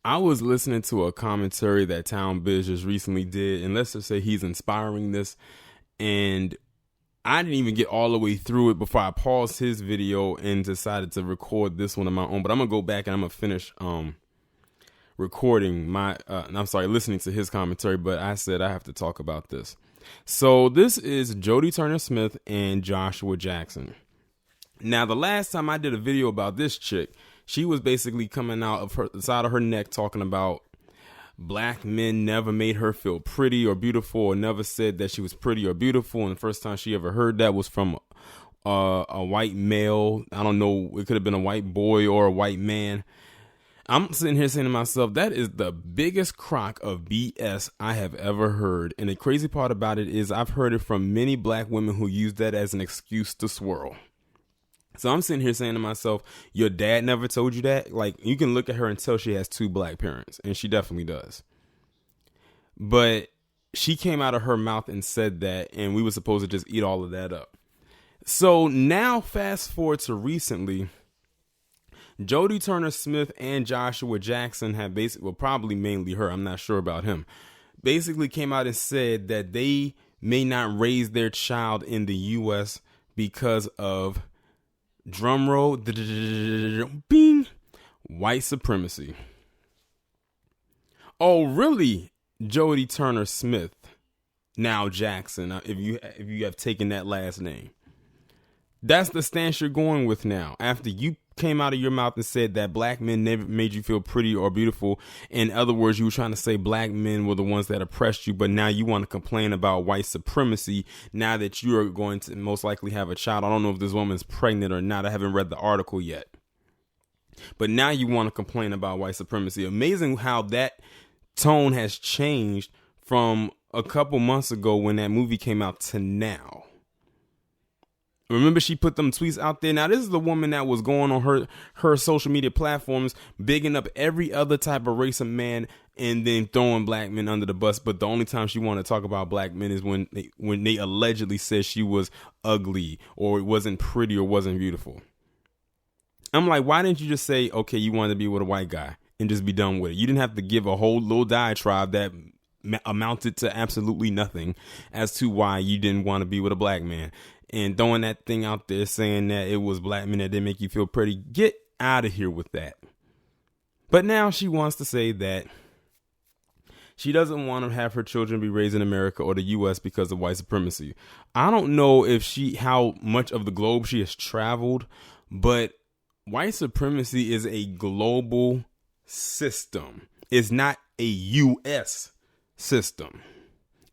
I was listening to a commentary that Town Biz just recently did, and let's just say he's inspiring this. And I didn't even get all the way through it before I paused his video and decided to record this one on my own. But I'm gonna go back and I'm gonna finish recording listening to his commentary. But I said I have to talk about this. So this is Jodie Turner-Smith and Joshua Jackson. Now, the last time I did a video about this chick, she was basically coming out of the side of her neck talking about black men never made her feel pretty or beautiful, or never said that she was pretty or beautiful. And the first time she ever heard that was from a white male. I don't know. It could have been a white boy or a white man. I'm sitting here saying to myself, that is the biggest crock of BS I have ever heard. And the crazy part about it is I've heard it from many black women who use that as an excuse to swirl. So I'm sitting here saying to myself, your dad never told you that? Like, you can look at her and tell she has two black parents, and she definitely does. But she came out of her mouth and said that, and we were supposed to just eat all of that up. So now fast forward to recently, Jodie Turner-Smith and Joshua Jackson have basically, well, probably mainly her, I'm not sure about him, basically came out and said that they may not raise their child in the U.S. because of, drum roll, bing, white supremacy. Oh, really, Jodie Turner-Smith, now Jackson, if you have taken that last name. That's the stance you're going with now. After you came out of your mouth and said that black men never made you feel pretty or beautiful. In other words, you were trying to say black men were the ones that oppressed you, but now you want to complain about white supremacy now that you are going to most likely have a child. I don't know if this woman's pregnant or not. I haven't read the article yet. But now you want to complain about white supremacy. Amazing how that tone has changed from a couple months ago when that movie came out to now. Remember, she put them tweets out there. Now, this is the woman that was going on her social media platforms, bigging up every other type of race of man and then throwing black men under the bus. But the only time she wanted to talk about black men is when they allegedly said she was ugly or it wasn't pretty or wasn't beautiful. I'm like, why didn't you just say, okay, you wanted to be with a white guy and just be done with it? You didn't have to give a whole little diatribe that amounted to absolutely nothing as to why you didn't want to be with a black man. And throwing that thing out there saying that it was black men that didn't make you feel pretty. Get out of here with that. But now she wants to say that she doesn't want to have her children be raised in America or the U.S. because of white supremacy. I don't know how much of the globe she has traveled, but white supremacy is a global system. It's not a U.S. system.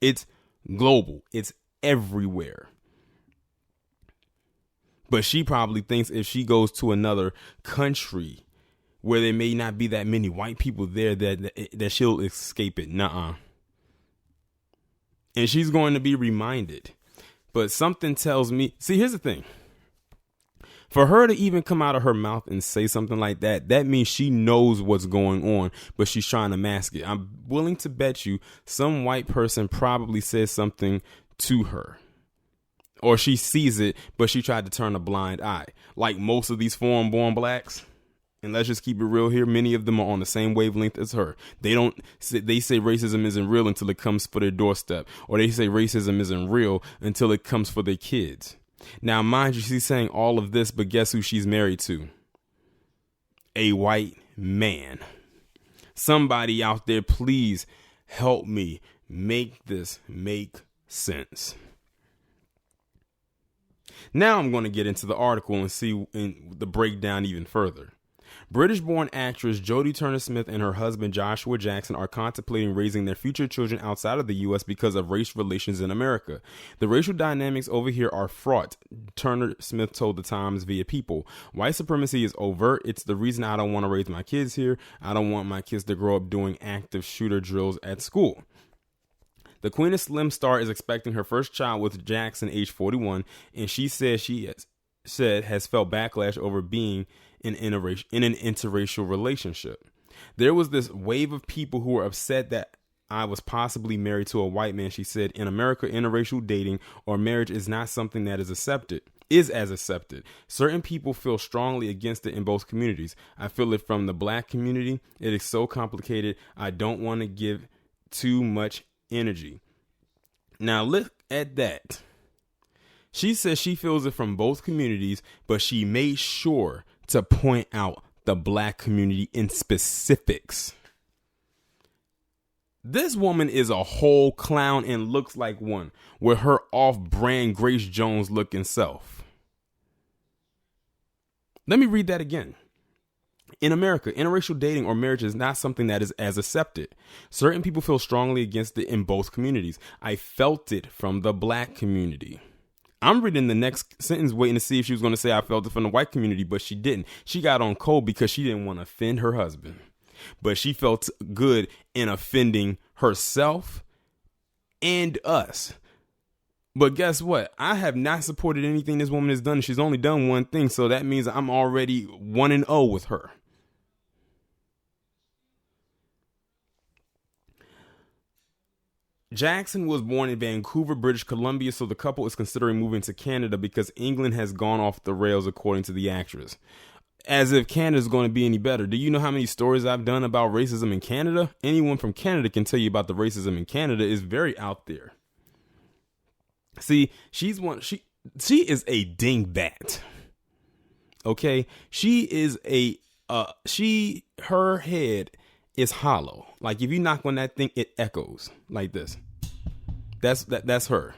It's global. It's everywhere. But she probably thinks if she goes to another country where there may not be that many white people there that she'll escape it. Nuh-uh. And she's going to be reminded. But something tells me, see, here's the thing. For her to even come out of her mouth and say something like that, that means she knows what's going on, but she's trying to mask it. I'm willing to bet you some white person probably says something to her. Or she sees it, but she tried to turn a blind eye. Like most of these foreign-born blacks, and let's just keep it real here, many of them are on the same wavelength as her. They say racism isn't real until it comes for their doorstep. Or they say racism isn't real until it comes for their kids. Now, mind you, she's saying all of this, but guess who she's married to? A white man. Somebody out there, please help me make this make sense. Now I'm going to get into the article and see the breakdown even further. British-born actress Jodie Turner-Smith and her husband Joshua Jackson are contemplating raising their future children outside of the U.S. because of race relations in America. The racial dynamics over here are fraught, Turner-Smith told the Times via People. White supremacy is overt. It's the reason I don't want to raise my kids here. I don't want my kids to grow up doing active shooter drills at school. The Queen of Slim star is expecting her first child with Jackson, age 41, and she says has felt backlash over being in an interracial relationship. There was this wave of people who were upset that I was possibly married to a white man. She said, in America, interracial dating or marriage is not something that is accepted. is as accepted. Certain people feel strongly against it in both communities. I feel it from the black community. It is so complicated. I don't want to give too much energy. Now look at that. She says she feels it from both communities, but she made sure to point out the black community in specifics. This woman is a whole clown and looks like one with her off-brand Grace Jones looking self. Let me read that again. In America, interracial dating or marriage is not something that is as accepted. Certain people feel strongly against it in both communities. I felt it from the black community. I'm reading the next sentence waiting to see if she was going to say I felt it from the white community, but she didn't. She got on cold because she didn't want to offend her husband. But she felt good in offending herself and us. But guess what? I have not supported anything this woman has done. She's only done one thing. So that means I'm already 1-0 with her. Jackson was born in Vancouver, British Columbia, so the couple is considering moving to Canada because England has gone off the rails, according to the actress. As if Canada's going to be any better. Do you know how many stories I've done about racism in Canada? Anyone from Canada can tell you about the racism in Canada. Is very out there. See, she is a dingbat. Okay? She is her head is hollow. Like if you knock on that thing, it echoes like this. That's her.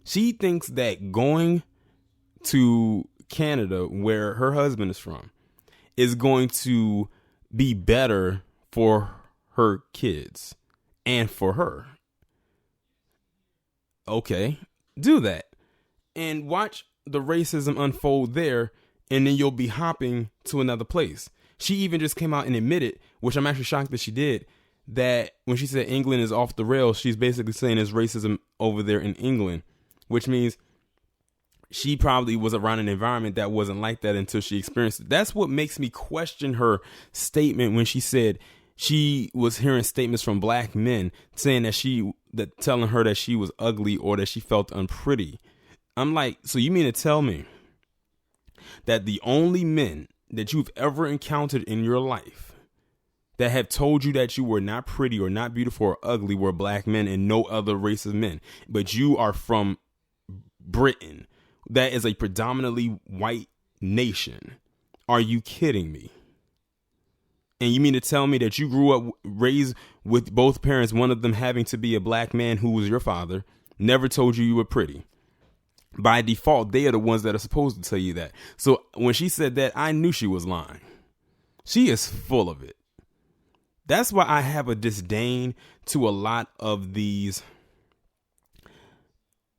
She thinks that going to Canada, where her husband is from, is going to be better for her kids and for her. Okay, do that and watch the racism unfold there, and then you'll be hopping to another place. She even just came out and admitted, which I'm actually shocked that she did, that when she said England is off the rails, she's basically saying there's racism over there in England, which means she probably was around an environment that wasn't like that until she experienced it. That's what makes me question her statement when she said she was hearing statements from black men saying that telling her that she was ugly or that she felt unpretty. I'm like, so you mean to tell me that the only men that you've ever encountered in your life that have told you that you were not pretty or not beautiful or ugly were black men and no other race of men, but you are from Britain? That is a predominantly white nation. Are you kidding me? And you mean to tell me that you grew up raised with both parents, one of them having to be a black man who was your father, never told you were pretty? By default, they are the ones that are supposed to tell you that. So when she said that, I knew she was lying. She is full of it. That's why I have a disdain to a lot of these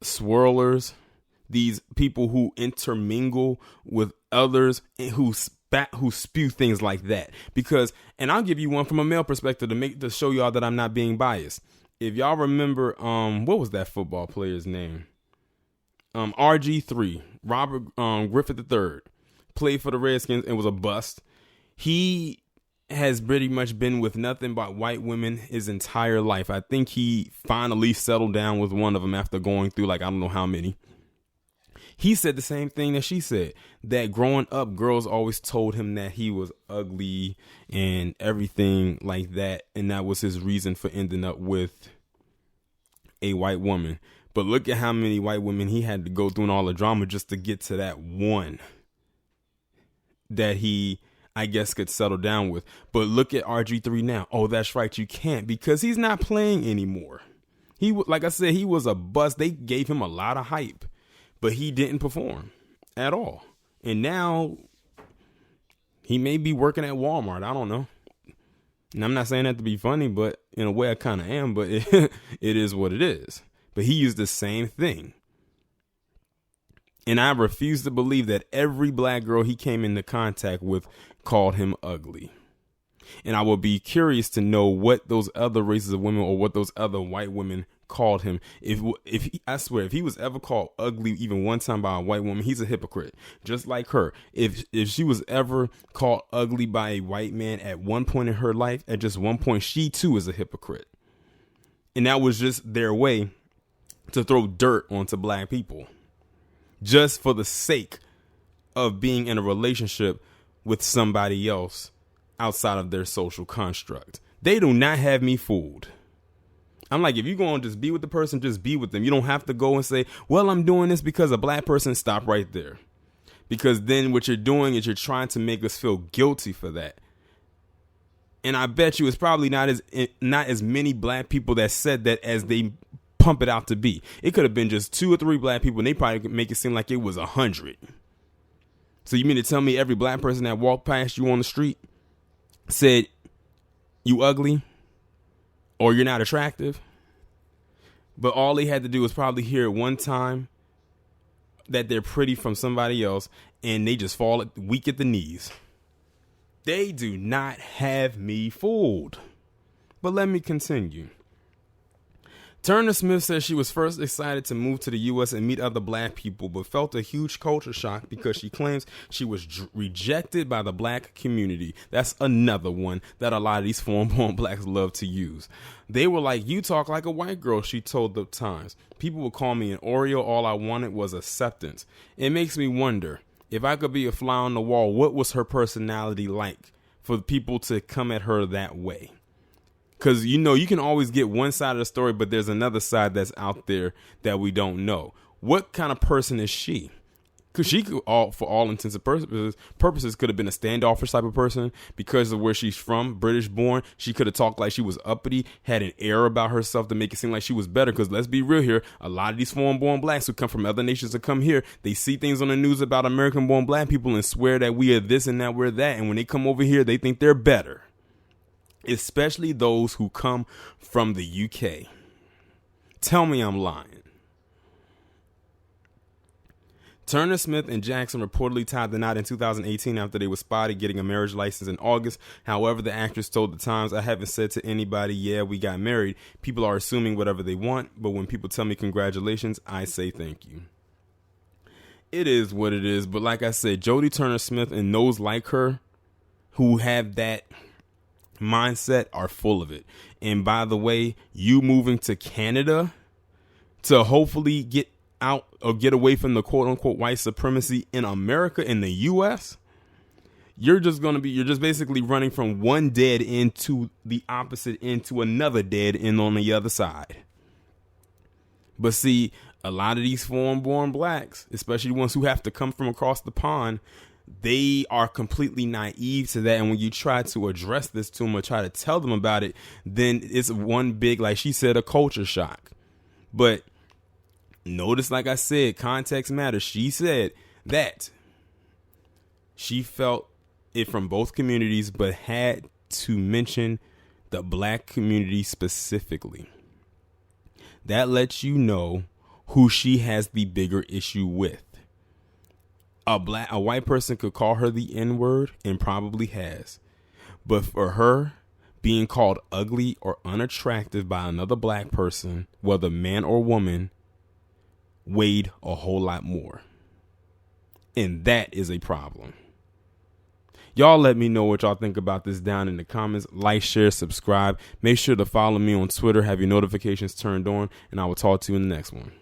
swirlers, these people who intermingle with others and who spew things like that. Because, and I'll give you one from a male perspective to show y'all that I'm not being biased. If y'all remember, what was that football player's name? RG3, Robert Griffith III, played for the Redskins and was a bust. He has pretty much been with nothing but white women his entire life. I think he finally settled down with one of them after going through like I don't know how many. He said the same thing that she said, that growing up, girls always told him that he was ugly and everything like that. And that was his reason for ending up with a white woman. But look at how many white women he had to go through and all the drama just to get to that one that he, I guess, could settle down with. But look at RG3 now. Oh, that's right. You can't, because he's not playing anymore. He, like I said, he was a bust. They gave him a lot of hype, but he didn't perform at all. And now he may be working at Walmart. I don't know. And I'm not saying that to be funny, but in a way I kind of am, but it is what it is. But he used the same thing. And I refuse to believe that every black girl he came into contact with called him ugly. And I would be curious to know what those other races of women or what those other white women called him. I swear, if he was ever called ugly even one time by a white woman, he's a hypocrite, just like her. If she was ever called ugly by a white man at one point in her life, at just one point, she too is a hypocrite. And that was just their way to throw dirt onto black people. just for the sake of being in a relationship with somebody else outside of their social construct. They do not have me fooled. I'm like, if you're going to just be with the person, just be with them. You don't have to go and say, well, I'm doing this because a black person. Stop right there. Because then what you're doing is you're trying to make us feel guilty for that. And I bet you it's probably not as many black people that said that as they pump it out to be. It could have been just 2 or 3 black people, and they probably could make it seem like it was 100. So you mean to tell me every black person that walked past you on the street said you ugly or you're not attractive? But all they had to do was probably hear it one time that they're pretty from somebody else, and they just fall weak at the knees. They do not have me fooled. But let me continue. Turner-Smith says she was first excited to move to the U.S. and meet other black people, but felt a huge culture shock because she claims she was rejected by the black community. That's another one that a lot of these foreign-born blacks love to use. They were like, you talk like a white girl, she told the Times. People would call me an Oreo. All I wanted was acceptance. It makes me wonder, if I could be a fly on the wall, what was her personality like for people to come at her that way? Because, you know, you can always get one side of the story, but there's another side that's out there that we don't know. What kind of person is she? Because she could, for all intents and purposes, could have been a standoffish type of person because of where she's from, British born. She could have talked like she was uppity, had an air about herself to make it seem like she was better. Because let's be real here, a lot of these foreign-born blacks who come from other nations to come here, they see things on the news about American-born black people and swear that we are this and that we're that. And when they come over here, they think they're better. Especially those who come from the UK. Tell me I'm lying. Turner-Smith and Jackson reportedly tied the knot in 2018 after they were spotted getting a marriage license in August. However, the actress told the Times, I haven't said to anybody, yeah, we got married. People are assuming whatever they want, but when people tell me congratulations, I say thank you. It is what it is, but like I said, Jodie Turner-Smith and those like her who have that mindset are full of it. And by the way, you moving to Canada to hopefully get out or get away from the quote unquote white supremacy in America, in the US, you're just basically running from one dead end to the opposite end to another dead end on the other side. But see, a lot of these foreign-born blacks, especially ones who have to come from across the pond, they are completely naive to that. And when you try to address this to them or try to tell them about it, then it's one big, like she said, a culture shock. But notice, like I said, context matters. She said that she felt it from both communities, but had to mention the black community specifically. That lets you know who she has the bigger issue with. A white person could call her the N-word and probably has. But for her, being called ugly or unattractive by another black person, whether man or woman, weighed a whole lot more. And that is a problem. Y'all let me know what y'all think about this down in the comments. Like, share, subscribe. Make sure to follow me on Twitter. Have your notifications turned on. And I will talk to you in the next one.